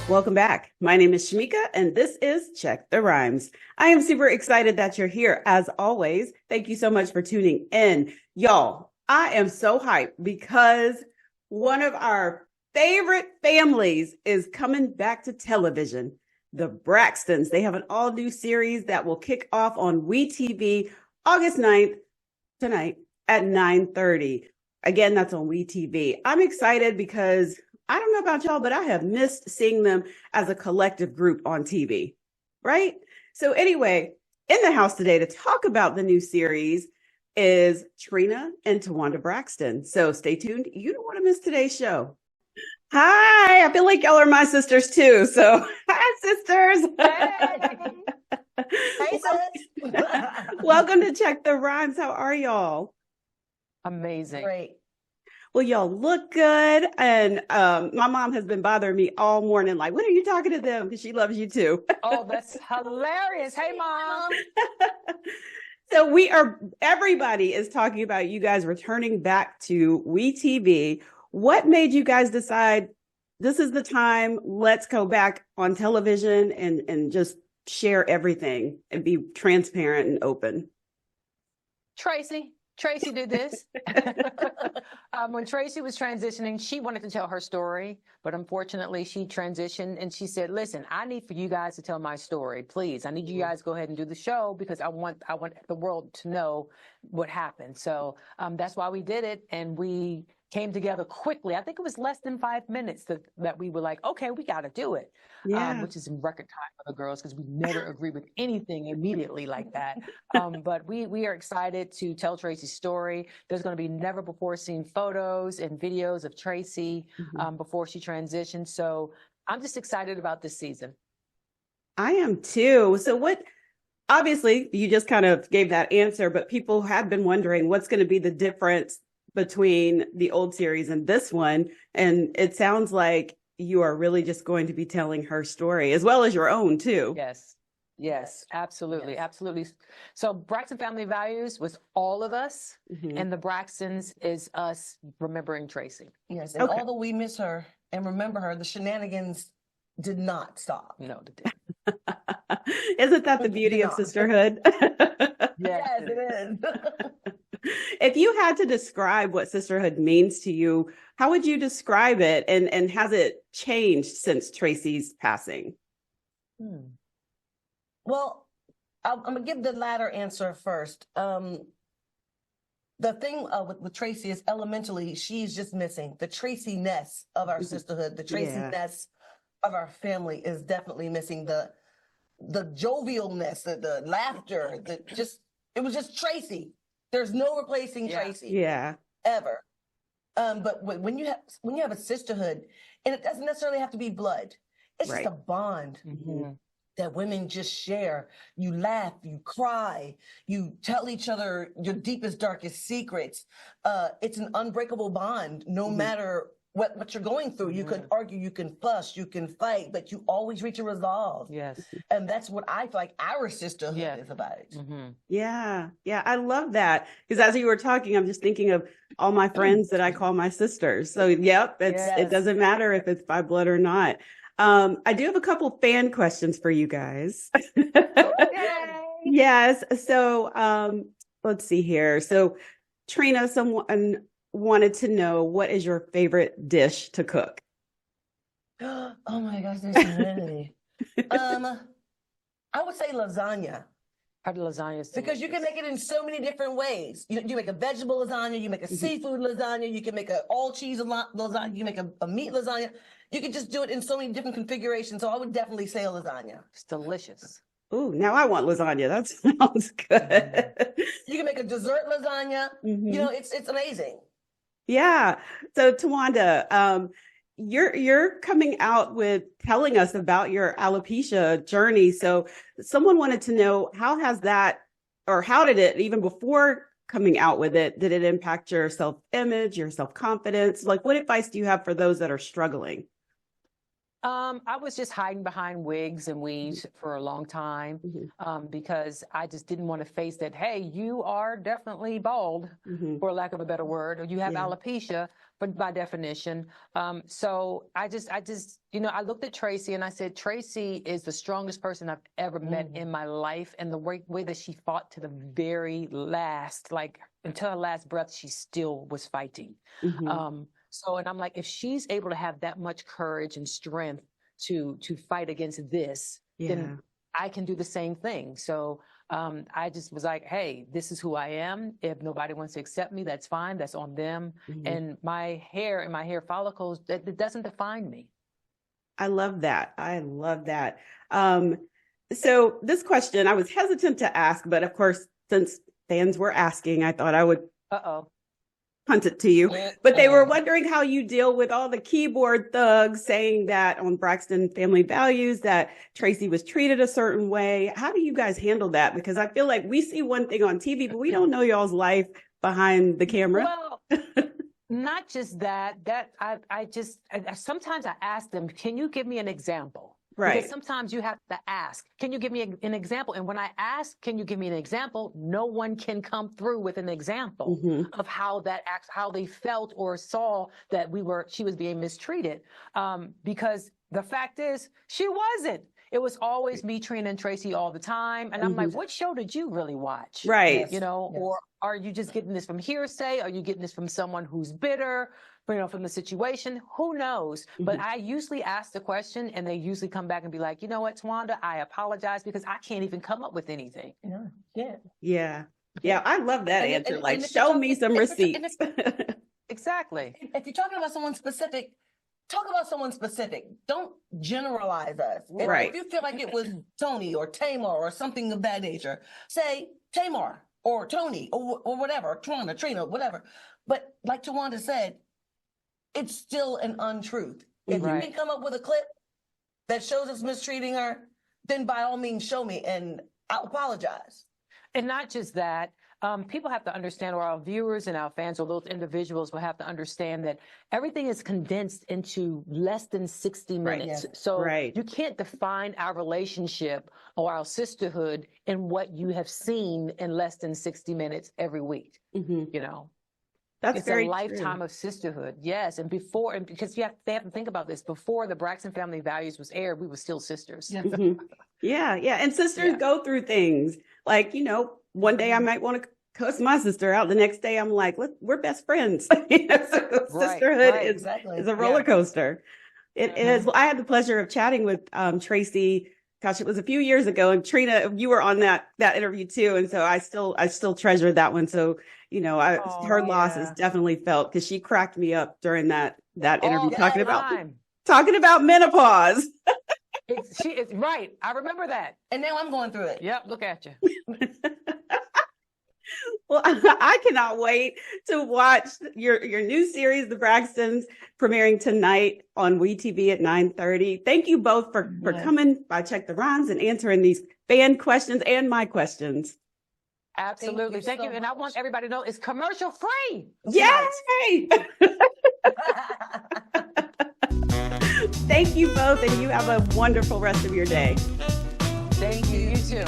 Welcome back. My name is Shamika, and this is Check the Rhymes. I am super excited that you're here. As always, thank you so much for tuning in. Y'all, I am so hyped because one of our favorite families is coming back to television, the Braxtons. They have an all-new series that will kick off on WeTV August 9th, tonight at 9:30. Again, that's on WeTV. I'm excited because I don't know about y'all, but I have missed seeing them as a collective group on TV, right? So anyway, in the house today to talk about the new series is Trina and Towanda Braxton. So stay tuned. You don't want to miss today's show. Hi, I feel like y'all are my sisters too. So hi, sisters. Hey, sis. Welcome to Check the Rhymes. How are y'all? Amazing. Great. Well, y'all look good. And my mom has been bothering me all morning, like, when are you talking to them? Because she loves you too. Oh, that's hilarious. Hey, Mom. So everybody is talking about you guys returning back to WeTV. What made you guys decide this is the time, let's go back on television and just share everything and be transparent and open? Tracy did this. When Tracy was transitioning, she wanted to tell her story, but unfortunately she transitioned and she said, listen, I need for you guys to tell my story. Please, I need you guys to go ahead and do the show because I want the world to know what happened. So that's why we did it. And we came together quickly. I think it was less than 5 minutes that we were like, okay, we got to do it. Yeah. Which is in record time for the girls because we never agree with anything immediately like that. But we are excited to tell Tracy's story. There's going to be never before seen photos and videos of Tracy before she transitioned. So I'm just excited about this season. I am too. So obviously you just kind of gave that answer, but people have been wondering what's going to be the difference between the old series and this one. And it sounds like you are really just going to be telling her story as well as your own too. Yes, absolutely. Yes. Absolutely. So Braxton Family Values was all of us and the Braxtons is us remembering Tracy. Yes. And although we miss her and remember her, the shenanigans did not stop. No, they didn't. Isn't that the beauty of sisterhood? Yes, it is. If you had to describe what sisterhood means to you, how would you describe it? And has it changed since Tracy's passing? Well, I'm going to give the latter answer first. The thing with Tracy is elementally, she's just missing. The Tracy-ness of our sisterhood, the Tracy-ness of our family is definitely missing. The jovialness, the laughter, it was just Tracy. There's no replacing Tracy. Yeah. Ever. But when you have a sisterhood, and it doesn't necessarily have to be blood, it's just a bond that women just share. You laugh, you cry, you tell each other your deepest, darkest secrets. It's an unbreakable bond, no matter what you're going through. You can argue, you can fuss, you can fight, but you always reach a resolve. Yes. And that's what I feel like our sisterhood is about. Yeah. I love that. Because as you were talking, I'm just thinking of all my friends that I call my sisters. So it doesn't matter if it's by blood or not. I do have a couple fan questions for you guys. Yes. So let's see here. So Trina, someone wanted to know, what is your favorite dish to cook? Oh my gosh, there's so many. I would say lasagna. How do lasagna? Because you can make it in so many different ways. You make a vegetable lasagna, you make a seafood lasagna, you can make an all cheese lasagna, you make a meat lasagna. You can just do it in so many different configurations. So I would definitely say a lasagna. It's delicious. Ooh, now I want lasagna. That sounds good. You can make a dessert lasagna. You know, it's amazing. Yeah. So Towanda, you're coming out with telling us about your alopecia journey. So someone wanted to know, how did it, even before coming out with it, did it impact your self-image, your self-confidence? Like, what advice do you have for those that are struggling? I was just hiding behind wigs and weaves for a long time because I just didn't want to face that, hey, you are definitely bald, for lack of a better word, or you have alopecia, but by definition. So I just, I looked at Tracy and I said, Tracy is the strongest person I've ever met in my life. And the way that she fought to the very last, like until her last breath, she still was fighting. And I'm like, if she's able to have that much courage and strength to fight against this, then I can do the same thing. So I just was like, hey, this is who I am. If nobody wants to accept me, that's fine. That's on them. And my hair and my hair follicles, that doesn't define me. I love that. I love that. So this question, I was hesitant to ask, but of course, since fans were asking, I thought I would punt it to you, but they were wondering how you deal with all the keyboard thugs saying that on Braxton Family Values that Tracy was treated a certain way. How do you guys handle that? Because I feel like we see one thing on TV, but we don't know y'all's life behind the camera. Well, not just that, sometimes I ask them, can you give me an example? Right. Because sometimes you have to ask, can you give me an example? And when I ask, can you give me an example? No one can come through with an example of how they felt or saw that she was being mistreated. Because the fact is, she wasn't. It was always me, Trina, and Tracy all the time. And I'm like, what show did you really watch? Right. Or are you just getting this from hearsay? Are you getting this from someone who's bitter? From the situation, who knows? But I usually ask the question and they usually come back and be like, you know what, Towanda, I apologize because I can't even come up with anything. Yeah. I love that answer. Like, show me some receipts. Exactly. If you're talking about someone specific, talk about someone specific. Don't generalize us. Right. If you feel like it was Toni or Tamar or something of that nature, say Tamar or Toni or whatever, Towanda, Trina, whatever. But like Towanda said, it's still an untruth. If you can come up with a clip that shows us mistreating her, then by all means show me and I'll apologize. And not just that, people have to understand, or our viewers and our fans or those individuals will have to understand that everything is condensed into less than 60 minutes. So you can't define our relationship or our sisterhood in what you have seen in less than 60 minutes every week, That's it's very a lifetime true. of sisterhood. Yes. And because they have to think about this, before the Braxton Family Values was aired, we were still sisters. Yeah. And sisters go through things like, one day I might want to cuss my sister out. The next day I'm like, we're best friends. Sisterhood is a roller coaster. It is. Well, I had the pleasure of chatting with Tracy. Gosh, it was a few years ago, and Trina, you were on that interview too, and so I still treasure that one. So her loss is definitely felt because she cracked me up during that interview talking about menopause. She is right. I remember that, and now I'm going through it. Yep, look at you. Well, I cannot wait to watch your new series, The Braxtons, premiering tonight on WeTV at 9:30. Thank you both for coming by Check the Rhymes and answering these fan questions and my questions. Absolutely. Thank you. And I want everybody to know it's commercial free. Yay! Thank you both, and you have a wonderful rest of your day. Thank you. You too.